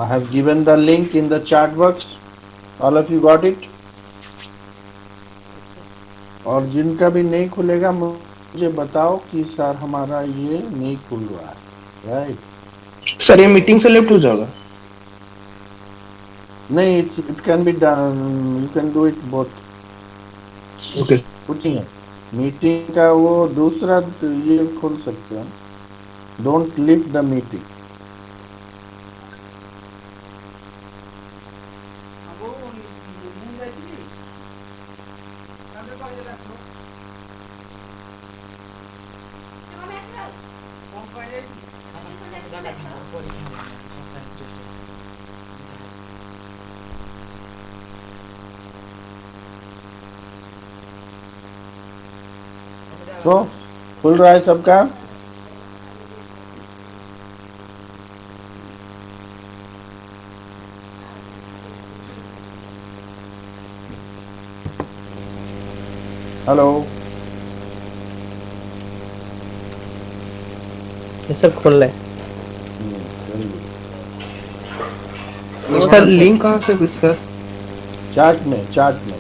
have given the link in the chat box. All of you got it? और जिनका भी नहीं खुलेगा मुझे बताओ कि सर हमारा ये नहीं खुल रहा है, राइट? सर ये मीटिंग से लेफ्ट हो जाएगा? नहीं, it can be done, you can do it both. Okay. कुछ नहीं है, मीटिंग का वो दूसरा ये खोल सकते हैं, डोंट लीव द मीटिंग। तो खुल रहा है सबका? हेलो? ये सब खोल रहे हैं। सर लिंक कहाँ से कुछ सर? चैट में, चैट में।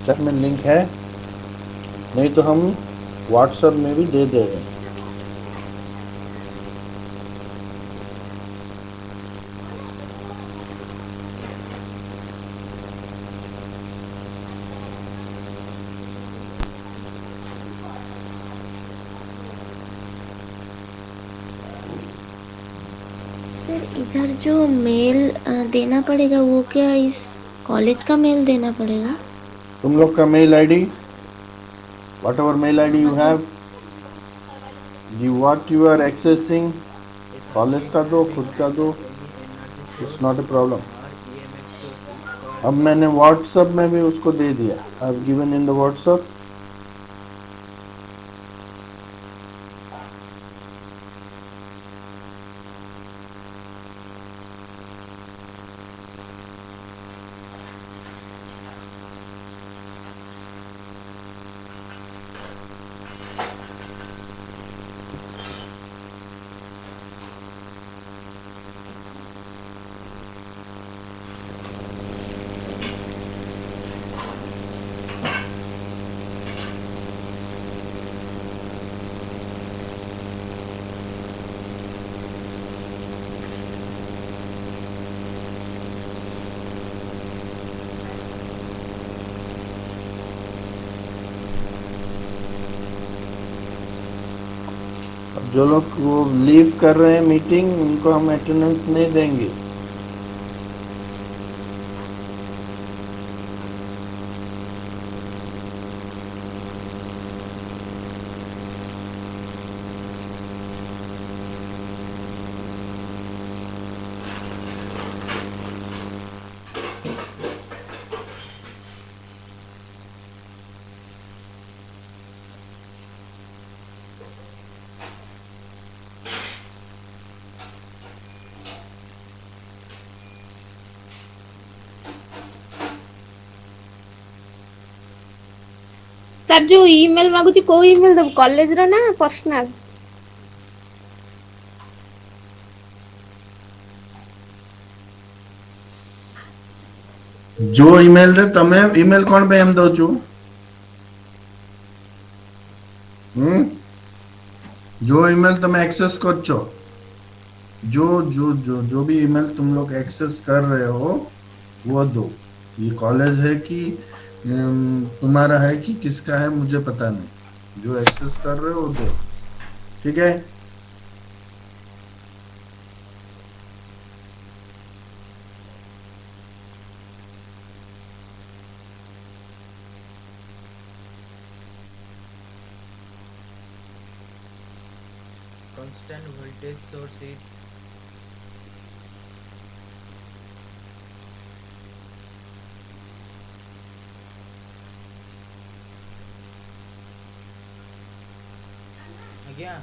चैट में लिंक है, नहीं तो हम व्हाट्सएप में भी दे दे रहे हैं। सर इधर जो मेल देना पड़ेगा वो क्या इस कॉलेज का मेल देना पड़ेगा? तुम लोग का mail ID, whatever mail ID you have, what you are accessing, college का दो, खुद का दो, इट्स नॉट ए प्रॉब्लम। अब मैंने व्हाट्सएप में भी उसको दे दिया, आई have given in the WhatsApp. जो लोग वो लीव कर रहे हैं मीटिंग, उनको हम अटेंडेंस नहीं देंगे। सर जो ईमेल मागुची को ईमेल दब कॉलेज रो ना पर्सनल? जो ईमेल रे तमे ईमेल कौन पे हम दो छु? जो ईमेल तुम एक्सेस कर छो, जो जो जो जो भी ईमेल तुम लोग एक्सेस कर रहे हो वो दो। ये कॉलेज है कि तुम्हारा है कि किसका है मुझे पता नहीं, जो एक्सेस कर रहे हो वो दो, ठीक है? Constant voltage source is आज्ञा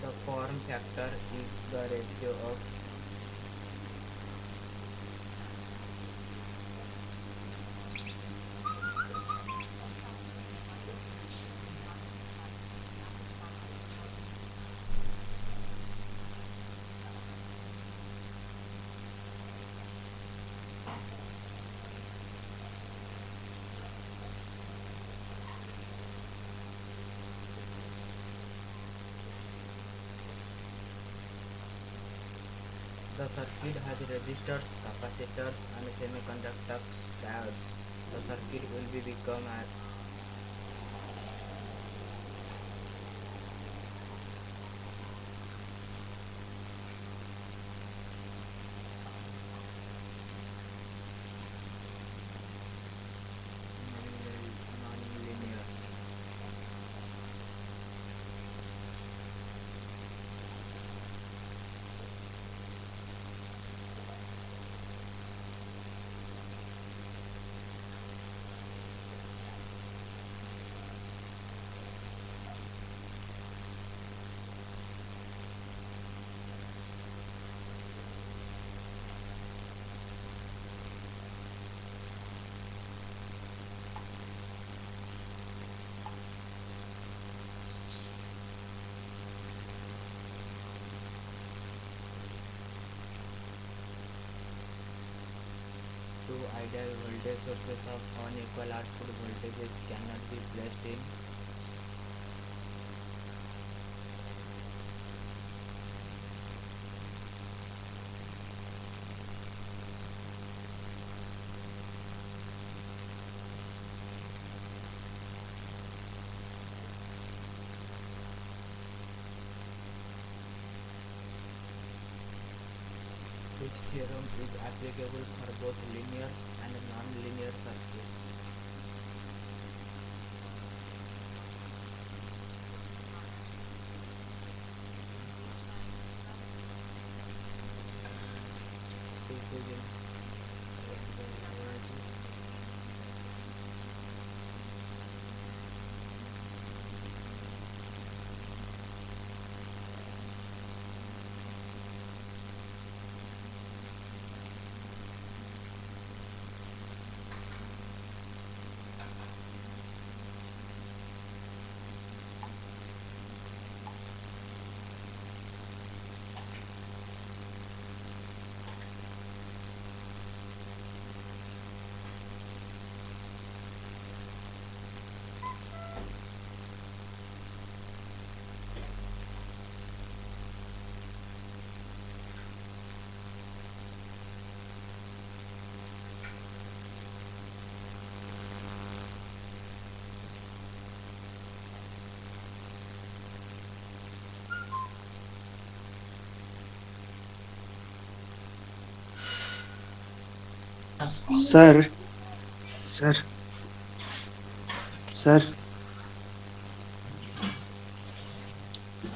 The form factor is the ratio of the circuit has resistors, capacitors, and semiconductor diodes. The circuit will be become as non-linear. Two ideal voltage sources of unequal output voltages cannot be placed in This theorem is applicable for both linear and non-linear circuits. Diffusion. Sir, sir, sir.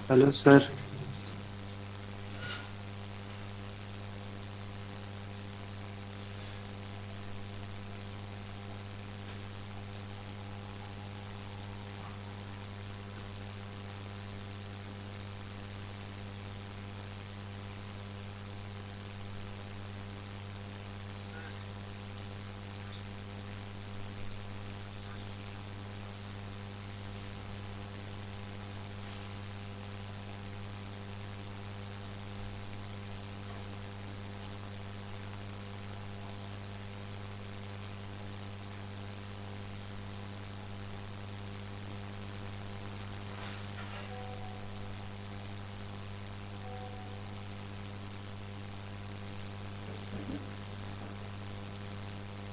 Hello, sir.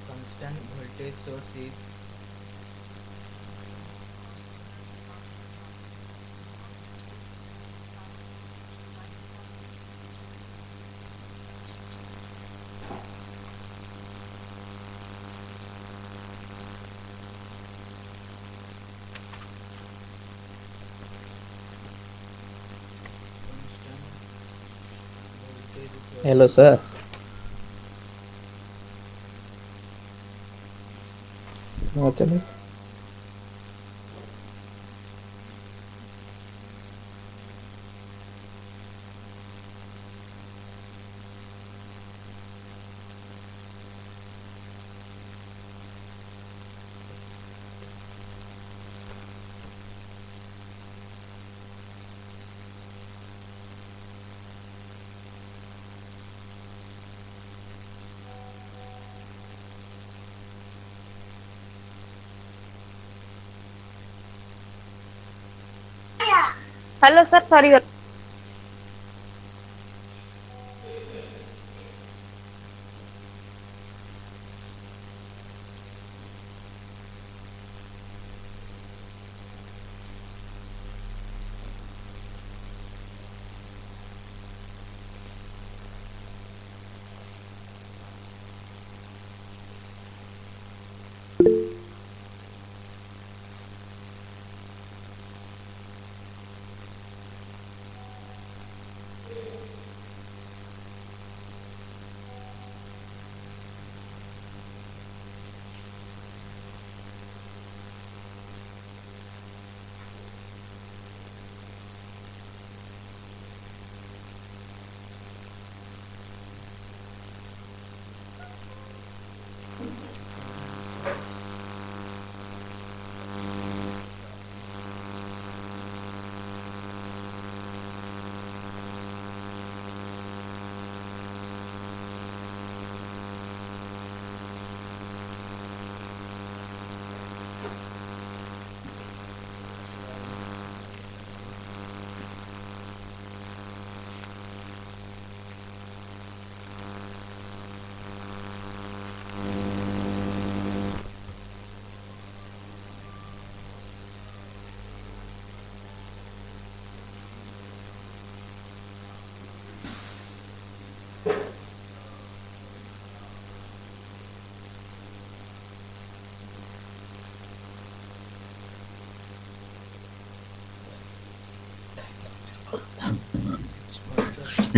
Constant voltage source is constant voltage source. Hello, sir. चलिए hello sir sorry.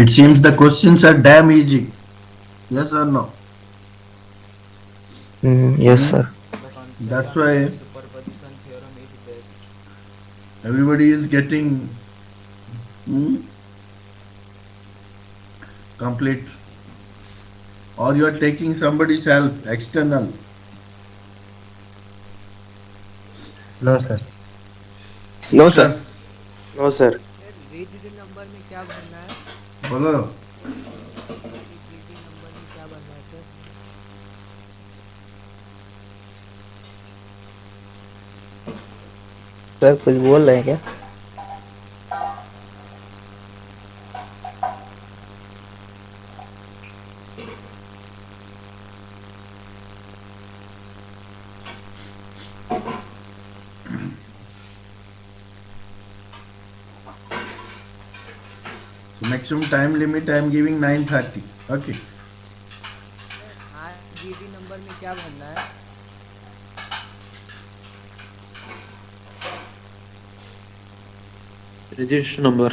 It seems the questions are damn easy. Yes or no? Yes, Hmm? sir. The That's concept under why the superposition theorem is best. everybody is getting complete, or you are taking somebody's help, external. No sir. No, sir. Discuss. No, sir. Sir रिज्ड number में क्या भरना है? बोलो. Additivity number में क्या भरना है सर? सर कुछ बोल रहे हैं क्या? So maximum time limit I am giving 9:30. Okay. Sir RGD number में क्या भरना है? Register number.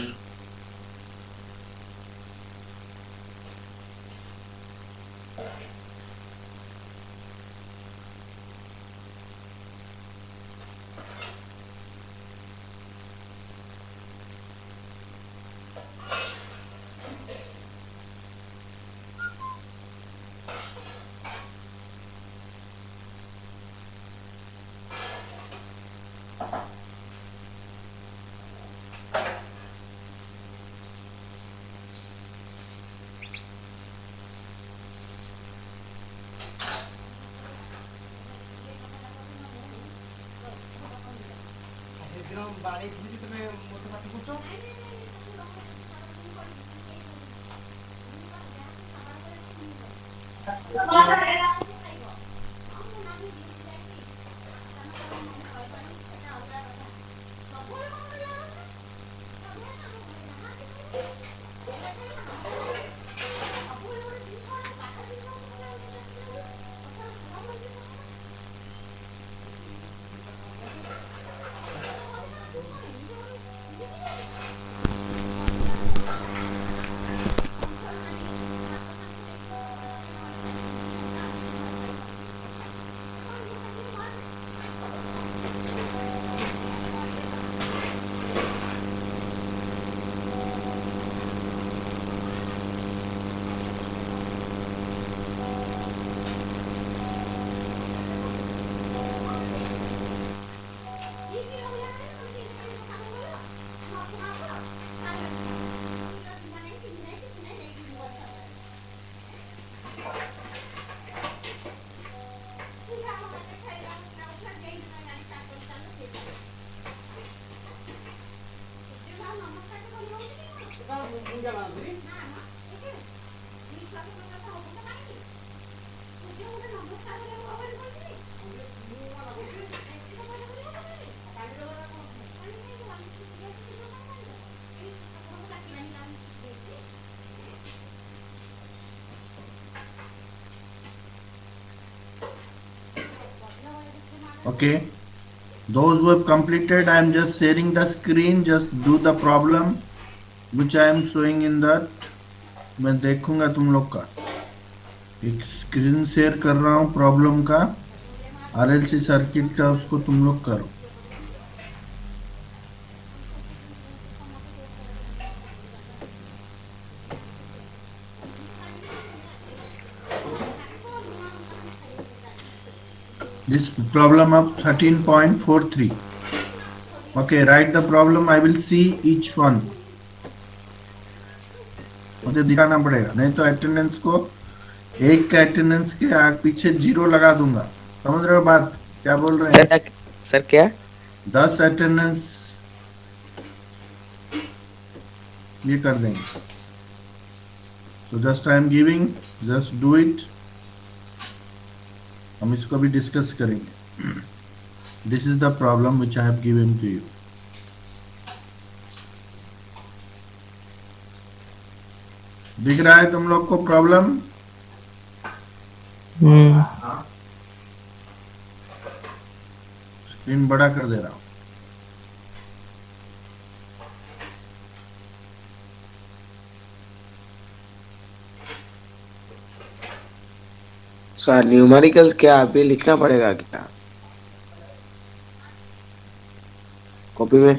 Okay. Those who have completed, I am just sharing the screen. Just do the problem which I am showing in that. मैं देखूंगा तुम लोग का एक स्क्रीन शेयर कर रहा हूँ प्रॉब्लम का आरएलसी सर्किट का उसको तुम लोग करो this problem of 13.43 okay write the problem I will see each one मुझे दिखाना पड़ेगा नहीं तो अटेंडेंस को एक का अटेंडेंस के आगे पीछे 0 लगा दूंगा समझ रहे हो बात क्या बोल रहे हैं सर क्या 10 अटेंडेंस ये कर देंगे so just I am giving just do it हम इसको भी डिस्कस करेंगे this is the problem which I have given to you दिख रहा है तुम लोग को प्रॉब्लम स्क्रीन बड़ा कर दे रहा हूं सर न्यूमेरिकल क्या अभी लिखना पड़ेगा क्या कॉपी में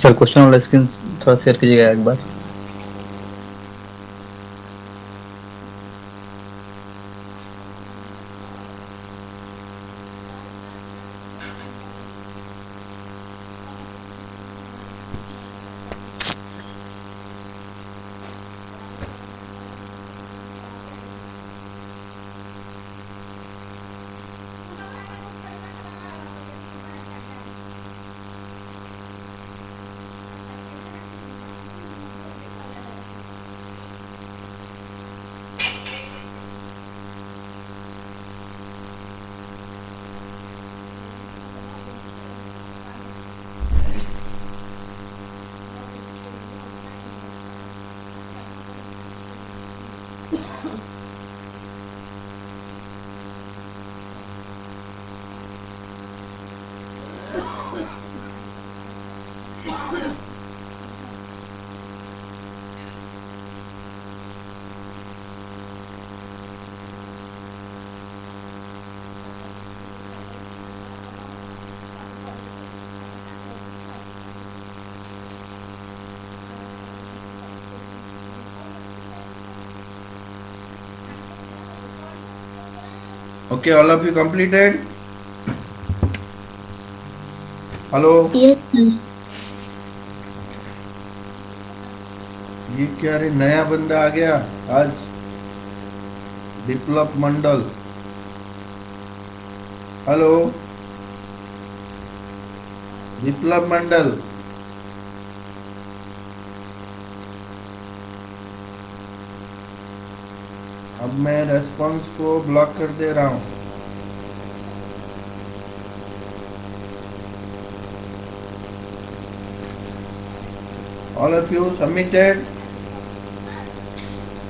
सर क्वेश्चन वाला स्क्रीन थोड़ा शेयर कीजिएगा एक बार। Okay, all of you completed? Hello? Yes, sir. ये क्या रे, नया बंदा आ गया आज, विप्लव मंडल। हेलो विप्लव मंडल। अब मैं रेस्पॉन्स को ब्लॉक कर दे रहा हूँ। All of you submitted?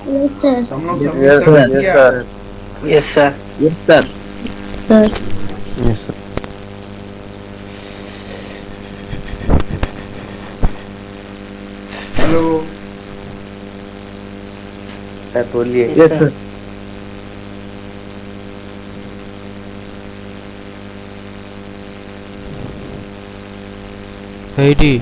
Yes, sir. हम लोग सबमिट कर दिया। Yes sir. Yes sir. Sir. Hello बोलिए। Yes sir. Heidi.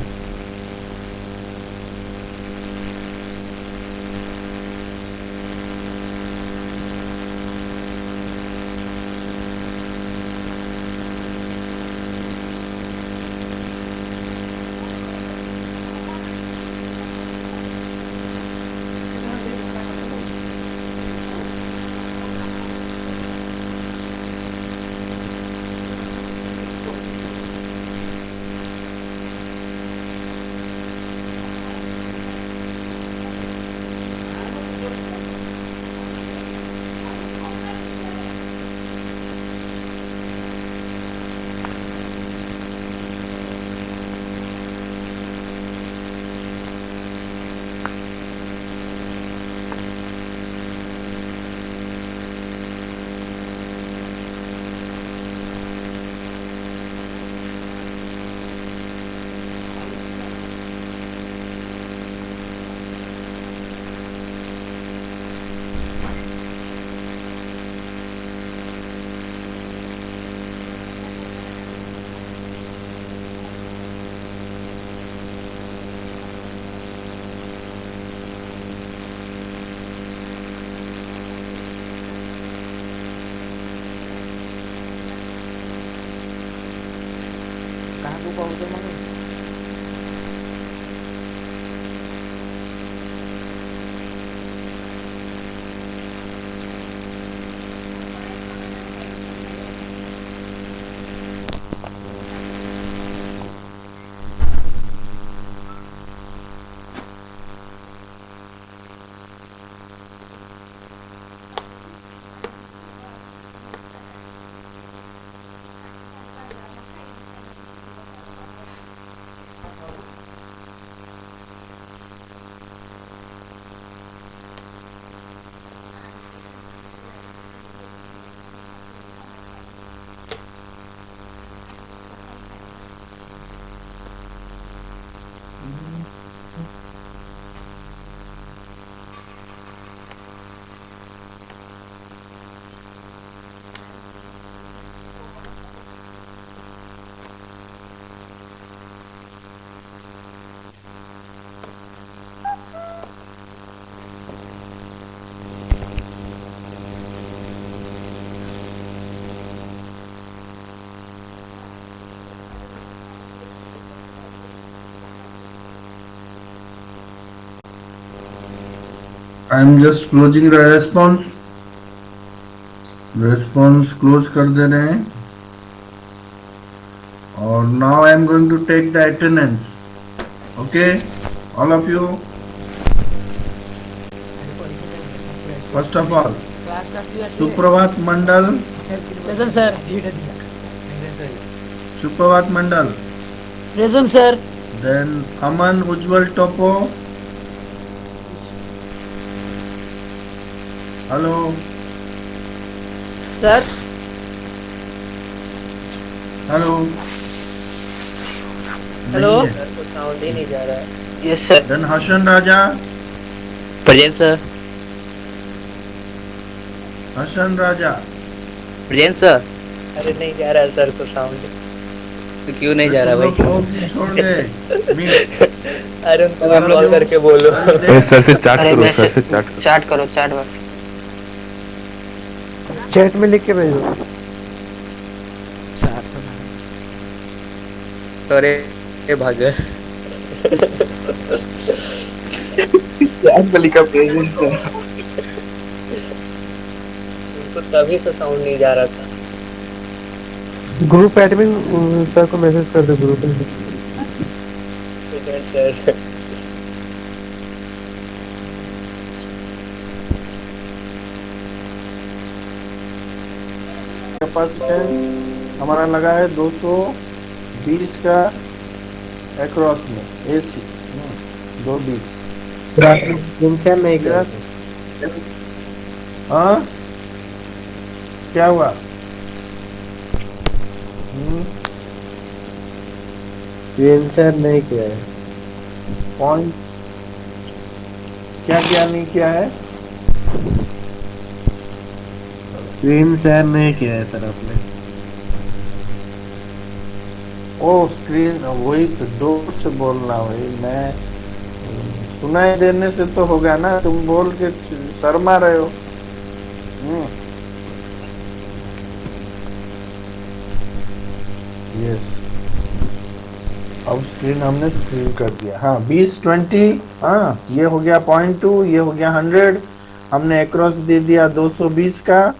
କାହାକୁ କହୁଛ ମାନେ? I am just closing the response close कर दे रहे हैं और now I am going to take the attendance. Okay all of you, first of all Suprabhat Mandal, present sir. Suprabhat Mandal, present sir. Then Aman Ujjwal Topo, hello sir. Hello hello. Sound ही नहीं जा रहा है। Yes sir. Then Hasan राजा, present sir. Hasan राजा, present sir. अरे नहीं जा रहा है sir को साउंड। तो क्यों नहीं जा रहा भाई? तुम लोग फोन छोड़ दे म्यूट। अरे उनको भी कॉल करके बोलो। सर से चैट करो, सर से चैट करो। चैट करो, चैट वर्क। चैट में लिख के भेजो। सर ये भागे। का प्रेजेंट सर। उनको तभी से साउंड नहीं जा रहा था। ग्रुप एडमिन सर को मैसेज कर दो ग्रुप में। Present sir. कैपेसिटेंस हमारा लगा है 220 का अक्रॉस में एसी 220। इनसे नहीं किया। हाँ क्या हुआ? आंसर नहीं किया है। पॉइंट क्या क्या नहीं किया है? स्क्रीन शेयर नहीं किया है सर आपने। ओ स्क्रीन वही तो जोर से बोलना भाई, मैं सुनाई देने से तो होगा ना, तुम बोल के शर्मा रहे हो। यस अब स्क्रीन हमने स्क्रीन कर दिया। हाँ 20-20, हाँ ये हो गया 0.2, ये हो गया 100। हमने अक्रॉस दे दिया 220 का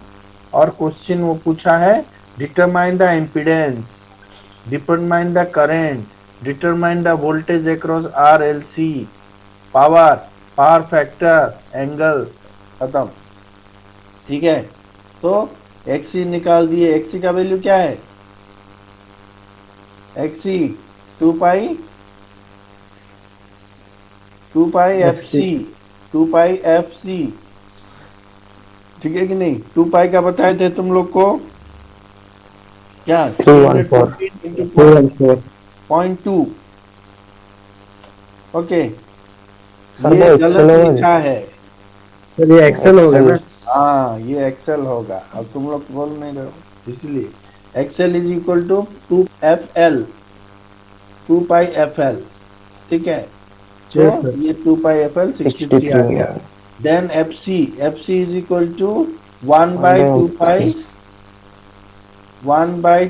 और क्वेश्चन वो पूछा है determine the impedance, determine the current, determine the voltage across R L C, power factor, angle, खत्म। ठीक है तो एक्सी निकाल दिए। एक्सी का वैल्यू क्या है? एक्सी 2 पाई एफ सी, ठीक है कि नहीं? 2 पाई का बताए थे तुम लोग को क्या? 0.2। ओके ये गलत लिखा है। ये एक्सेल होगा ना? हाँ ये एक्सेल होगा। अब तुम लोग बोल नहीं रहे हो इसलिए X L is equal to 2FL, 2 pi FL। ठीक है तो ये 2 पाई FL 63 आ गया। Then FC is equal to 1 by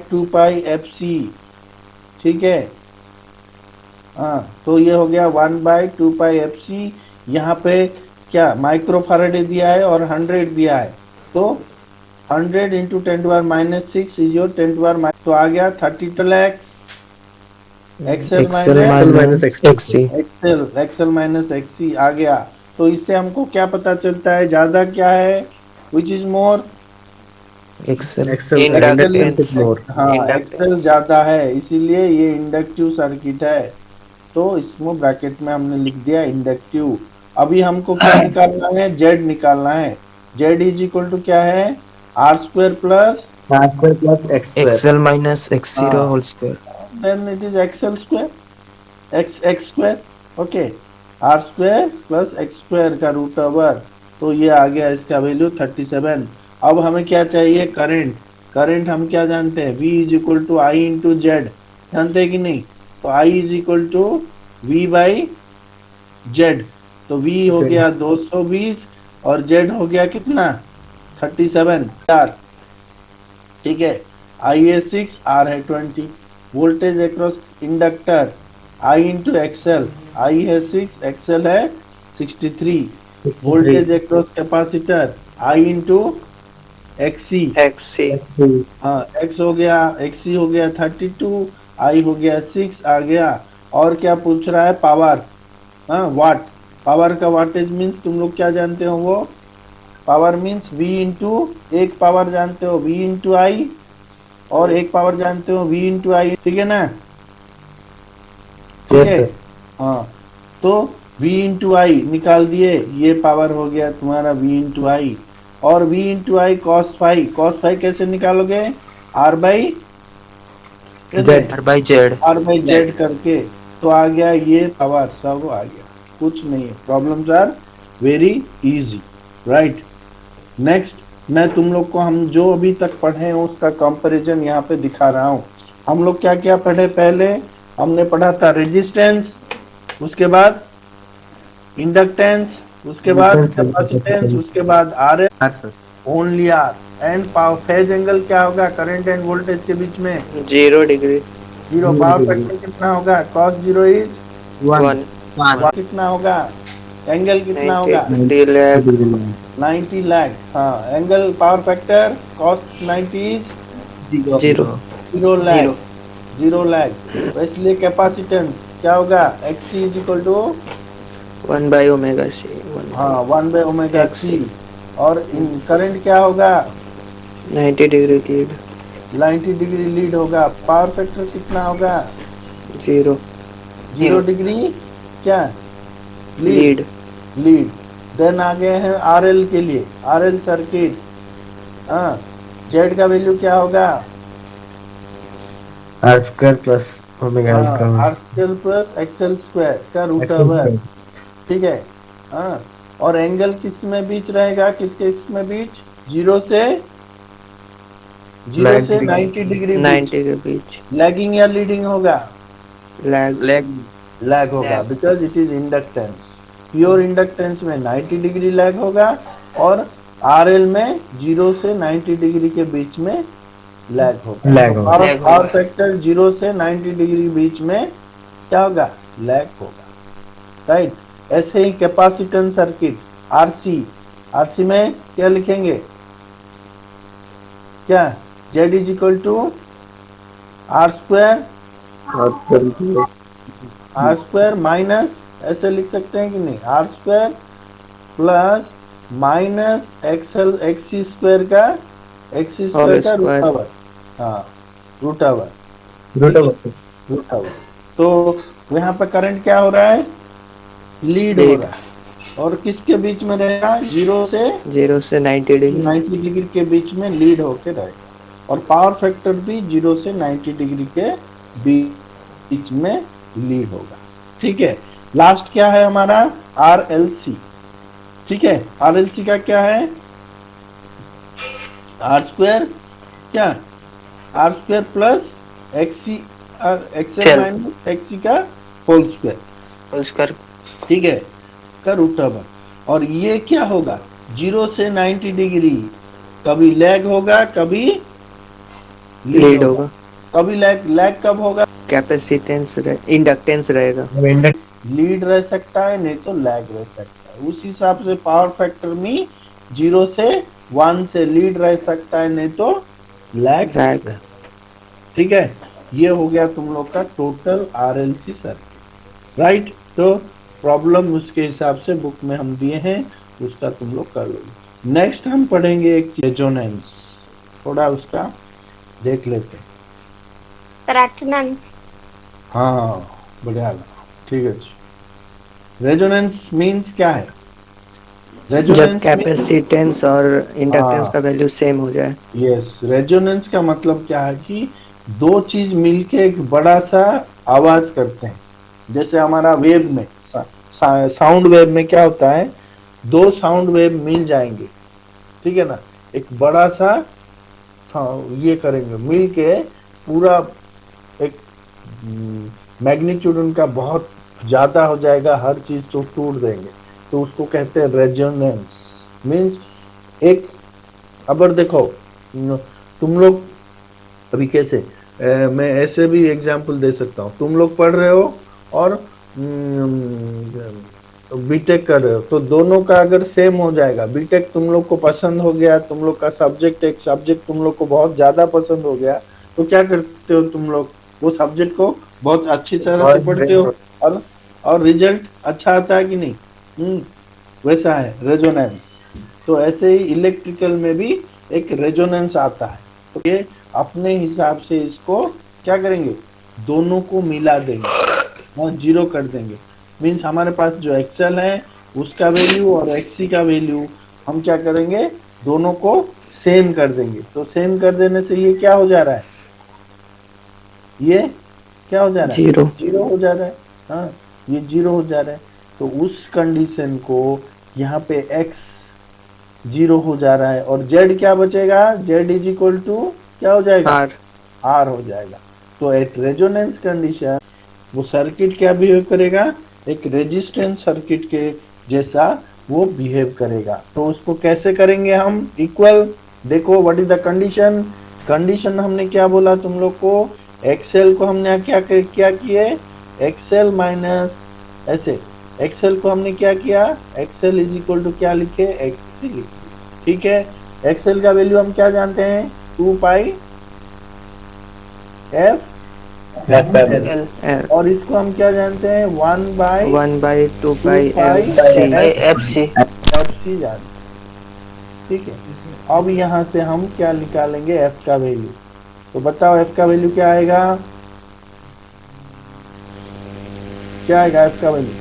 2 pi FC। ठीक है हाँ तो ये हो गया 1 बाई 2 पाई FC। यहाँ पे क्या माइक्रोफैराडे दिया है और 100 दिया है, तो 100 इंटू 10⁻⁶ इज योर 10⁻, तो आ गया 32 लाख। एक्सेल माइनस एक्सी आ गया। तो इससे हमको क्या पता चलता है ज्यादा क्या है? Which is more? एक्सेल ज्यादा है, इसीलिए ये इंडक्टिव सर्किट है। तो इसमें ब्रैकेट में हमने लिख दिया इंडक्टिव। अभी हमको क्या निकालना है? जेड निकालना है। जेड इज इक्वल टू क्या है? R² plus X L minus x0 whole square. Then it is X L square x square. Okay R² plus x² का रूट ओवर, तो ये आ गया इसका वैल्यू 37। अब हमें क्या चाहिए? करंट। करंट हम क्या जानते हैं? V is equal to I into Z, जानते हैं कि नहीं? तो I is equal to V by Z. तो V हो गया 220 और Z हो गया कितना? 37 R। ठीक है I है 6, R है 20। Voltage across inductor I into X L, I है 6, एक्सेल है 63। Voltage across capacitor I into X C. X C हाँ, एक्स हो गया, एक्सी हो गया 32, आई हो गया 6 आ गया। और क्या पूछ रहा है? पावर। हाँ, वाट। पावर का वाटेज मीन्स तुम लोग क्या जानते हो? वो पावर मीन्स V इंटू, एक पावर जानते हो V इंटू आई, और एक पावर जानते हो V इंटू आई, ठीक है ना? ठीक है। हाँ, तो V इंटू आई निकाल दिए, ये पावर हो गया तुम्हारा V इंटू आई। और V into I cos phi, cos phi कैसे निकालोगे? R by Z R by Z करके, तो आ गया ये पावर, सब आ गया, कुछ नहीं है। Problems are very easy, right. Next, मैं तुम लोग को हम जो अभी तक पढ़े हैं उसका कंपैरिजन यहाँ पे दिखा रहा हूँ। हम लोग क्या क्या पढ़े? पहले हमने पढ़ा था रेजिस्टेंस, उसके बाद इंडक्टेंस, उसके बाद कैपेसिटेंस, उसके बाद R only R. And power phase angle क्या होगा करंट एंड वोल्टेज के बीच में? 0 डिग्री। जीरो। पावर फैक्टर कितना होगा? cos 0 इज 1 कितना होगा? एंगल कितना होगा? 90 लैख 90 लाख। हाँ, angle power factor cos 90 is 0 0 lag. तो इसलिए कैपेसिटेंस क्या होगा? XC is equal to 1 by omega C. हाँ 1 बाय ओमेगा सी। और करंट क्या होगा? 90 डिग्री लीड 90 डिग्री लीड होगा। पावर फैक्टर कितना होगा? 0 डिग्री क्या? Lead lead. देन आ गए हैं RL के लिए, RL सर्किट। हाँ, जेड का वैल्यू क्या होगा? R square plus omega R square plus XL square का रूट ओवर, ठीक है। हाँ, और एंगल किस में बीच रहेगा? किसके इसमें बीच? 0 से 90 डिग्री 90 के बीच। लैगिंग या लीडिंग होगा? लैग होगा, because it is inductance. Pure inductance में 90 डिग्री लैग होगा, और RL में 0 से 90 डिग्री के बीच में लैग होगा। पावर फैक्टर 0 से 90 डिग्री बीच में क्या होगा? लैग होगा, राइट। ऐसे ही कैपेसिटेंस सर्किट RC में क्या लिखेंगे? क्या? Z is equal to R square minus, ऐसे लिख सकते हैं कि नहीं? R square plus minus XC square का रूट ओवर। हाँ, रूट ओवर। तो यहाँ पे करंट क्या हो रहा है? लीड हो रहा है। और किसके बीच में रहेगा? 0 से 90 डिग्री के बीच में लीड होके रहेगा। और पावर फैक्टर भी 0 से 90 डिग्री के बीच में लीड होगा, ठीक है। लास्ट क्या है हमारा? RLC, ठीक है। RLC का क्या है? R स्क्वायर क्या? R square plus XL minus XC का होल स्क्वायर, ठीक है, का रूट ओवर। और ये क्या होगा? 0 से 90 डिग्री, कभी लैग होगा, कभी लीड होगा। कभी लैग कब होगा? कैपेसिटेंस इंडक्टेंस रहेगा। लीड रह सकता है, नहीं तो लैग रह सकता है। उस हिसाब से पावर फैक्टर में 0 से 1 से लीड रह सकता है, नहीं तो लैग, ठीक है। ये हो गया तुम लोग का टोटल RLC सर्किट, राइट। तो प्रॉब्लम उसके हिसाब से बुक में हम दिए हैं, उसका तुम लोग कर लो। नेक्स्ट हम पढ़ेंगे एक रेजोनेंस, थोड़ा उसका देख लेते हैं। हाँ, बढ़िया, ठीक है। रेजोनेंस मीन्स क्या है? जब कैपेसिटेंस और इंडक्टेंस का वैल्यू सेम हो जाए। यस, रेजोनेंस का मतलब क्या है कि दो चीज मिलके एक बड़ा सा आवाज करते हैं। जैसे हमारा वेव में, साउंड वेव में क्या होता है? दो साउंड वेव मिल जाएंगे, ठीक है ना, एक बड़ा सा ये करेंगे मिलके, पूरा एक मैग्नीट्यूड उनका बहुत ज्यादा हो जाएगा, हर चीज तो टूट देंगे, तो उसको कहते हैं रेजोनेंस। मीन्स एक, अगर देखो तुम लोग अभी कैसे, मैं ऐसे भी एग्जांपल दे सकता हूँ। तुम लोग पढ़ रहे हो और तो बीटेक कर रहे हो तो दोनों का अगर सेम हो जाएगा, बीटेक तुम लोग को पसंद हो गया, तुम लोग का सब्जेक्ट एक सब्जेक्ट तुम लोग को बहुत ज्यादा पसंद हो गया, तो क्या करते हो तुम लोग, वो सब्जेक्ट को बहुत अच्छी तरह से पढ़ते हो और रिजल्ट अच्छा आता है कि नहीं। वैसा है रेजोनेंस। तो ऐसे ही इलेक्ट्रिकल में भी एक रेजोनेंस आता है। तो ये अपने हिसाब से इसको क्या करेंगे, दोनों को मिला देंगे और जीरो कर देंगे। मीन्स हमारे पास जो एक्सएल है उसका वैल्यू और एक्सी का वैल्यू हम क्या करेंगे, दोनों को सेम कर देंगे। तो सेम कर देने से ये क्या हो जा रहा है, ये क्या हो जा रहा है, जीरो हो जा रहा है। हाँ, ये जीरो हो जा रहा है। तो उस कंडीशन को यहाँ पे x जीरो हो जा रहा है और z क्या बचेगा, z इज इक्वल टू क्या हो जाएगा, r हो जाएगा। तो एट रेजोनेंस कंडीशन वो सर्किट क्या बिहेव करेगा, एक रेजिस्टेंस सर्किट के जैसा वो बिहेव करेगा। तो उसको कैसे करेंगे हम इक्वल, देखो what is the condition. Condition हमने क्या बोला तुम लोग को, एक्सएल को हमने क्या किए, एक्सएल माइनस ऐसे, एक्सएल को हमने क्या किया, एक्सएल इज इक्वल टू क्या लिखे, एक्सी लिखे। ठीक है, एक्सएल का वैल्यू हम क्या जानते हैं, 2 पाई एफ, और इसको हम क्या जानते हैं, 1/2 पाई एफ सी जानते हैं। ठीक है, अब यहाँ से हम क्या निकालेंगे, एफ का वैल्यू। तो बताओ एफ का वैल्यू क्या आएगा, क्या आएगा एफ का वैल्यू,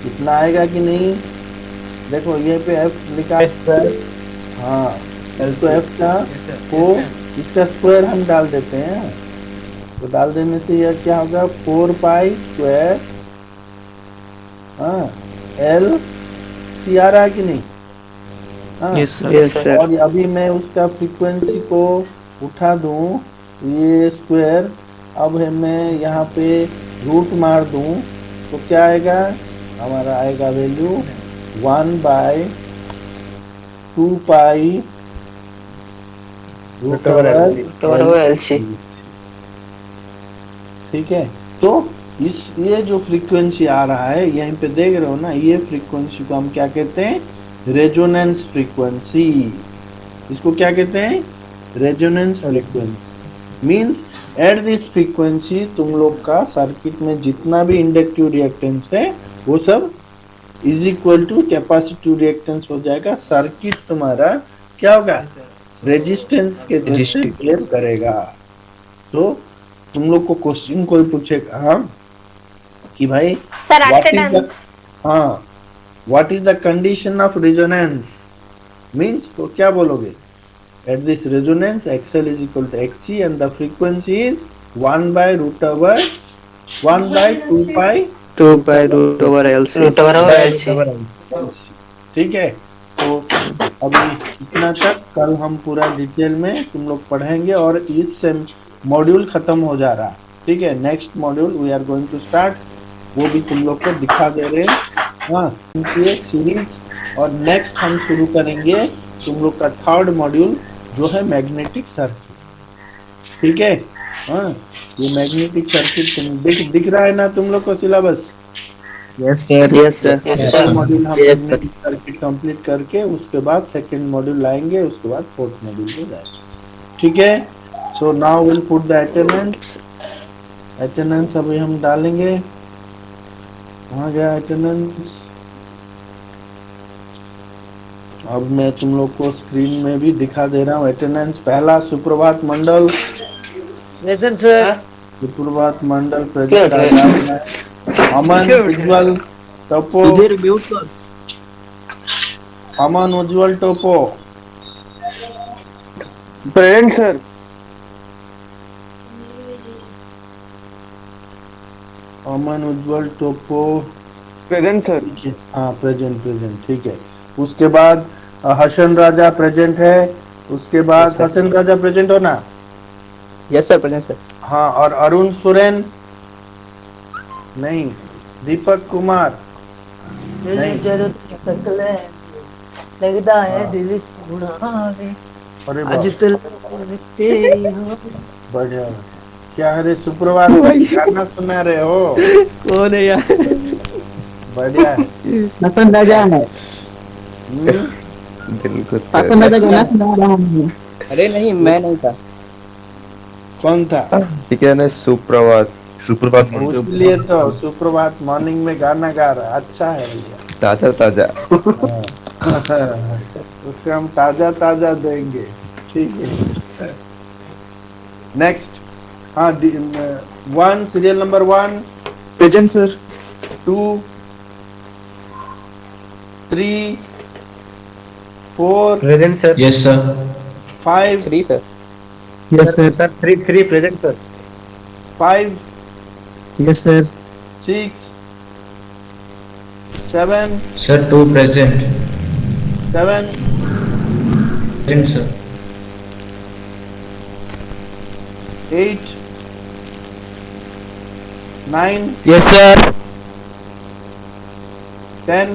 इतना आएगा कि नहीं। देखो ये पे एफ निकाल, हाँ तो एफ का को इसका स्क्वायर हम डाल देते हैं। तो डाल देने से यह क्या होगा, 4 पाई स्क्वायर एल सी आ रहा है कि नहीं। हाँ, और अभी मैं उसका फ्रीक्वेंसी को उठा दूं, ये स्क्वायर अब है मैं यहाँ पे रूट मार दूं, तो क्या आएगा, हमारा आएगा value 1/2 pi root over L C. ठीक है, तो इस ये जो फ्रीक्वेंसी आ रहा है यहीं पे देख रहे हो ना, ये फ्रीक्वेंसी को हम क्या कहते हैं, रेजोनेंस फ्रीक्वेंसी। इसको क्या कहते हैं, resonance frequency. Means at this frequency तुम लोग का सर्किट में जितना भी इंडक्टिव रिएक्टेंस है वो सब is equal to capacitive reactance हो जाएगा। सर्किट तुम्हारा क्या होगा, रेजिस्टेंस के जैसे बिहेव करेगा। तो तुम लोग को क्वेश्चन कोई पूछेगा कि भाई what is the condition of resonance, means तो क्या बोलोगे, at this resonance X L is equal to X C and the frequency is 1/2 pi L C. ठीक है, तो अभी इतना तक, कल हम पूरा डिटेल में तुम लोग पढ़ेंगे और इस मॉड्यूल खत्म हो जा रहा है। ठीक है, next module we are going to start, वो भी तुम लोग को दिखा दे रहे हैं। हाँ, ये सीरीज और नेक्स्ट हम शुरू करेंगे तुम लोग का थर्ड मॉड्यूल जो है मैग्नेटिक सर्किट। ठीक है, हाँ ये मैग्नेटिक सर्किट तुम दिख रहा है ना तुम लोग को सिलेबस। Yes sir. मॉड्यूल हम मैग्नेटिक सर्किट कंप्लीट करके उसके बाद सेकंड मॉड्यूल लाएंगे, उसके बाद फोर्थ मॉड्यूल पे जाएंगे। ठीक है, so now will put the attendance अभी हम डालेंगे। कहाँ गया अटेंडेंस, अब मैं तुम लोग को स्क्रीन में भी दिखा दे रहा हूँ अटेंडेंस। पहला सुप्रभात Mandal present sir. Suprabhat Mandal present, अमन उज्जवल टोपो, अमन उज्जवल टोपो प्रेजेंट सर। अमन उज्जवल टोपो प्रेजेंट सर। हाँ प्रेजेंट, ठीक है। उसके बाद हसन राजा प्रेजेंट है। उसके बाद हसन राजा प्रेजेंट हो ना। Yes sir, present sir. हाँ, और अरुण सुरेन नहीं, दीपक कुमार नहीं। लगता है दिल से अरे आज तो तेरी बढ़िया, क्या है रे सुप्रभात भाई, गाना सुना रहे हो? कौन है यार? बढ़िया है। पसंद आ जाए दिल को पसंद आ जाए गाना सुना रहा हूँ। अरे नहीं मैं नहीं था। कौन था? ठीक है ना, सुप्रभात। सुप्रभात इसलिए तो सुप्रभात मॉर्निंग में गाना गा रहा, अच्छा है भैया। ताजा ताजा। उसको हम ताजा ताजा देंगे, ठीक है। नेक्स्ट, हाँ, 1 serial number 1 present sir. 2 3 4 present sir. Yes sir 5 3 sir. Yes sir. Sir 3 present sir. 5 yes sir. 6 7 sir 2 present 7 present sir 8 9 yes sir. 10